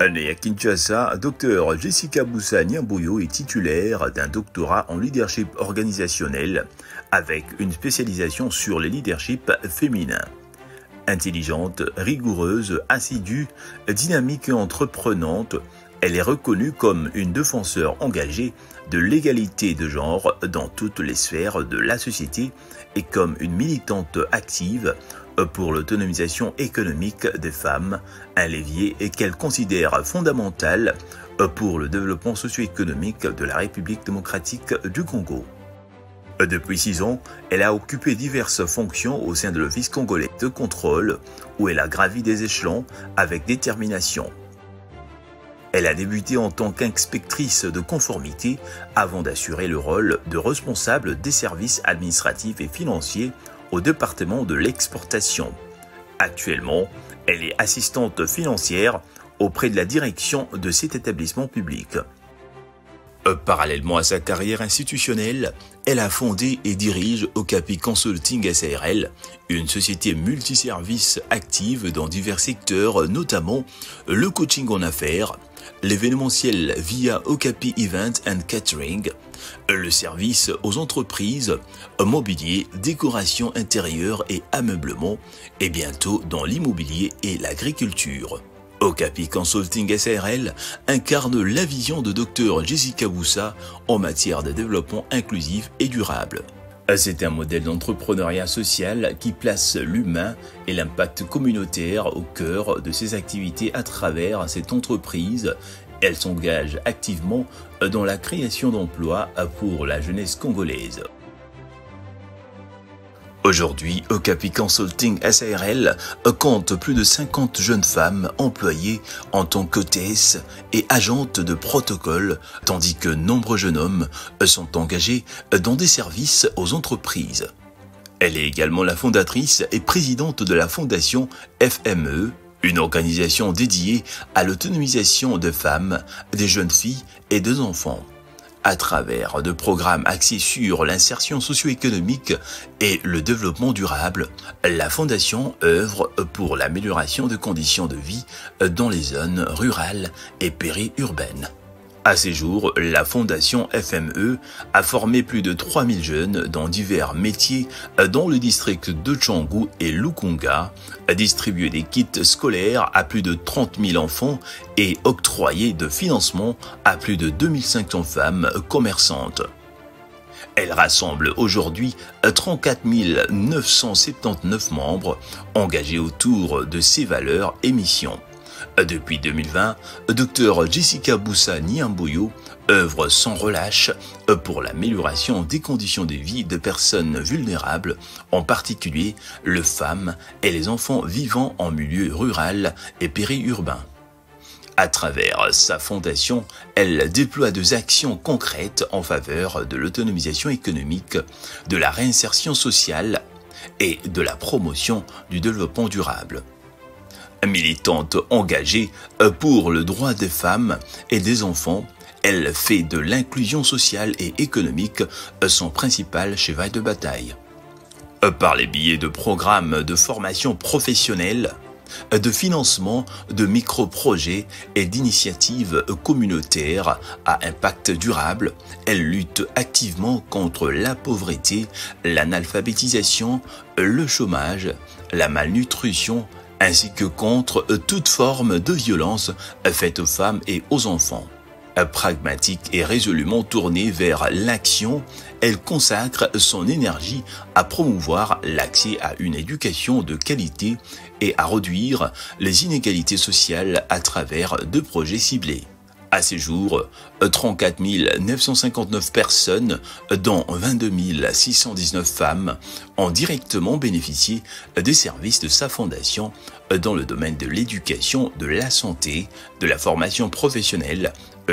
Née à Kinshasa, Dr Jessica Boussa Nyamboyo est titulaire d'un doctorat en leadership organisationnel avec une spécialisation sur les leaderships féminins. Intelligente, rigoureuse, assidue, dynamique et entreprenante, elle est reconnue comme une défenseure engagée de l'égalité de genre dans toutes les sphères de la société et comme une militante active pour l'autonomisation économique des femmes, un levier qu'elle considère fondamental pour le développement socio-économique de la République démocratique du Congo. Depuis 6 ans, elle a occupé diverses fonctions au sein de l'Office congolais de contrôle, où elle a gravi des échelons avec détermination. Elle a débuté en tant qu'inspectrice de conformité avant d'assurer le rôle de responsable des services administratifs et financiers au département de l'exportation. Actuellement, elle est assistante financière auprès de la direction de cet établissement public. Parallèlement à sa carrière institutionnelle, elle a fondé et dirige Okapi Consulting SARL, une société multiservice active dans divers secteurs, notamment le coaching en affaires, l'événementiel via Okapi Event and Catering, le service aux entreprises, mobilier, décoration intérieure et ameublement, et bientôt dans l'immobilier et l'agriculture. Okapi Consulting SARL incarne la vision de Dr Jessica Boussa en matière de développement inclusif et durable. C'est un modèle d'entrepreneuriat social qui place l'humain et l'impact communautaire au cœur de ses activités à travers cette entreprise. Elle s'engage activement dans la création d'emplois pour la jeunesse congolaise. Aujourd'hui, Okapi Consulting SARL compte plus de 50 jeunes femmes employées en tant qu'hôtesses et agentes de protocole, tandis que nombreux jeunes hommes sont engagés dans des services aux entreprises. Elle est également la fondatrice et présidente de la fondation FME, une organisation dédiée à l'autonomisation de femmes, des jeunes filles et des enfants. À travers de programmes axés sur l'insertion socio-économique et le développement durable, la Fondation œuvre pour l'amélioration des conditions de vie dans les zones rurales et périurbaines. À ces jours, la Fondation FME a formé plus de 3000 jeunes dans divers métiers dans le district de Tchangou et Lukunga, a distribué des kits scolaires à plus de 30 000 enfants et octroyé de financement à plus de 2500 femmes commerçantes. Elle rassemble aujourd'hui 34 979 membres engagés autour de ses valeurs et missions. Depuis 2020, Dr Jessica Boussa Nyamboyo œuvre sans relâche pour l'amélioration des conditions de vie de personnes vulnérables, en particulier les femmes et les enfants vivant en milieu rural et périurbain. À travers sa fondation, elle déploie des actions concrètes en faveur de l'autonomisation économique, de la réinsertion sociale et de la promotion du développement durable. Militante engagée pour le droit des femmes et des enfants, elle fait de l'inclusion sociale et économique son principal cheval de bataille. Par les biais de programmes de formation professionnelle, de financement de micro-projets et d'initiatives communautaires à impact durable, elle lutte activement contre la pauvreté, l'analphabétisation, le chômage, la malnutrition, ainsi que contre toute forme de violence faite aux femmes et aux enfants. Pragmatique et résolument tournée vers l'action, elle consacre son énergie à promouvoir l'accès à une éducation de qualité et à réduire les inégalités sociales à travers de projets ciblés. À ces jours, 34 959 personnes, dont 22 619 femmes, ont directement bénéficié des services de sa fondation dans le domaine de l'éducation, de la santé, de la formation professionnelle,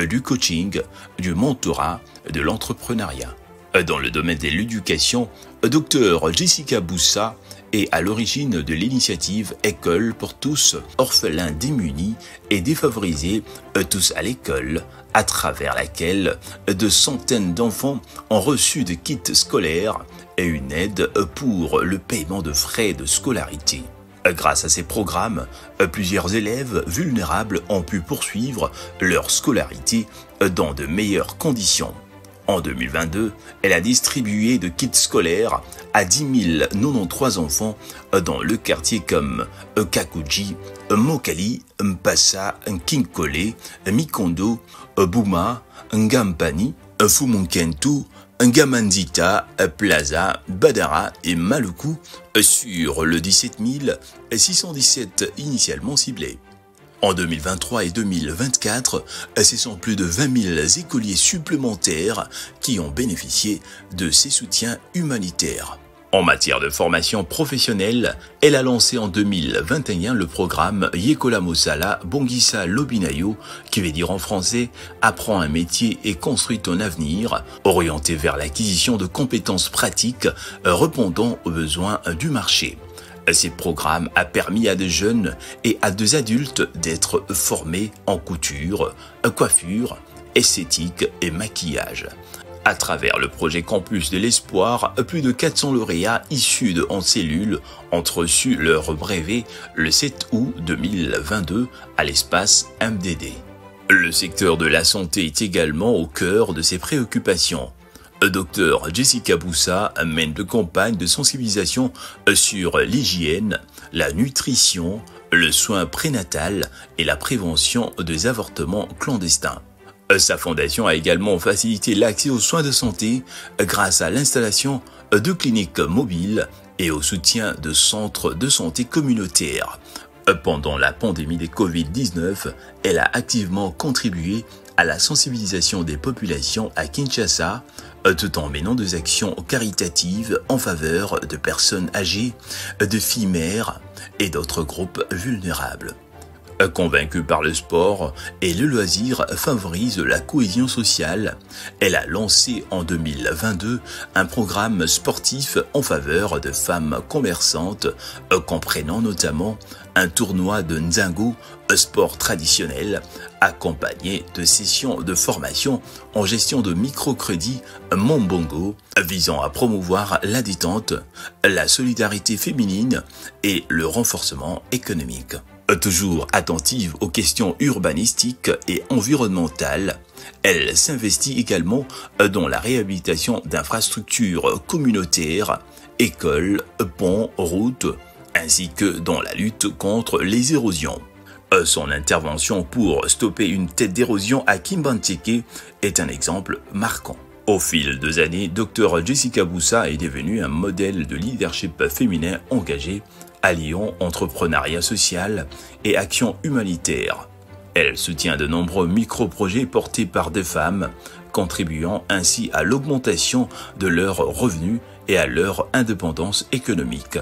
du coaching, du mentorat, de l'entrepreneuriat. Dans le domaine de l'éducation, Dr Jessica Boussa est à l'origine de l'initiative École pour tous, orphelins démunis et défavorisés, tous à l'école, à travers laquelle de centaines d'enfants ont reçu des kits scolaires et une aide pour le paiement de frais de scolarité. Grâce à ces programmes, plusieurs élèves vulnérables ont pu poursuivre leur scolarité dans de meilleures conditions. En 2022, elle a distribué de kits scolaires à 10 093 enfants dans le quartier comme Kakuji, Mokali, Mpassa, Kinkole, Mikondo, Bouma, Ngampani, Fumunkentu, Ngamandita, Plaza, Badara et Maluku sur le 17 617 initialement ciblés. En 2023 et 2024, ce sont plus de 20 000 écoliers supplémentaires qui ont bénéficié de ces soutiens humanitaires. En matière de formation professionnelle, elle a lancé en 2021 le programme Yekola Mosala Bongisa Lobinayo, qui veut dire en français « Apprends un métier et construis ton avenir », orienté vers l'acquisition de compétences pratiques répondant aux besoins du marché. Ces programmes a permis à des jeunes et à des adultes d'être formés en couture, coiffure, esthétique et maquillage. À travers le projet Campus de l'Espoir, plus de 400 lauréats issus de en cellules ont reçu leur brevet le 7 août 2022 à l'espace MDD. Le secteur de la santé est également au cœur de ses préoccupations. Dr Jessica Boussa mène de campagnes de sensibilisation sur l'hygiène, la nutrition, le soin prénatal et la prévention des avortements clandestins. Sa fondation a également facilité l'accès aux soins de santé grâce à l'installation de cliniques mobiles et au soutien de centres de santé communautaires. Pendant la pandémie de Covid-19, elle a activement contribué à la sensibilisation des populations à Kinshasa, tout en menant des actions caritatives en faveur de personnes âgées, de filles mères et d'autres groupes vulnérables. Convaincue par le sport et le loisir favorise la cohésion sociale, elle a lancé en 2022 un programme sportif en faveur de femmes commerçantes, comprenant notamment un tournoi de Nzango, sport traditionnel, accompagné de sessions de formation en gestion de microcrédit Mombongo, visant à promouvoir la détente, la solidarité féminine et le renforcement économique. Toujours attentive aux questions urbanistiques et environnementales, elle s'investit également dans la réhabilitation d'infrastructures communautaires, écoles, ponts, routes, ainsi que dans la lutte contre les érosions. Son intervention pour stopper une tête d'érosion à Kimbanteke est un exemple marquant. Au fil des années, Dr Jessica Boussa est devenue un modèle de leadership féminin engagé, alliant entrepreneuriat social et action humanitaire. Elle soutient de nombreux micro-projets portés par des femmes, contribuant ainsi à l'augmentation de leurs revenus et à leur indépendance économique.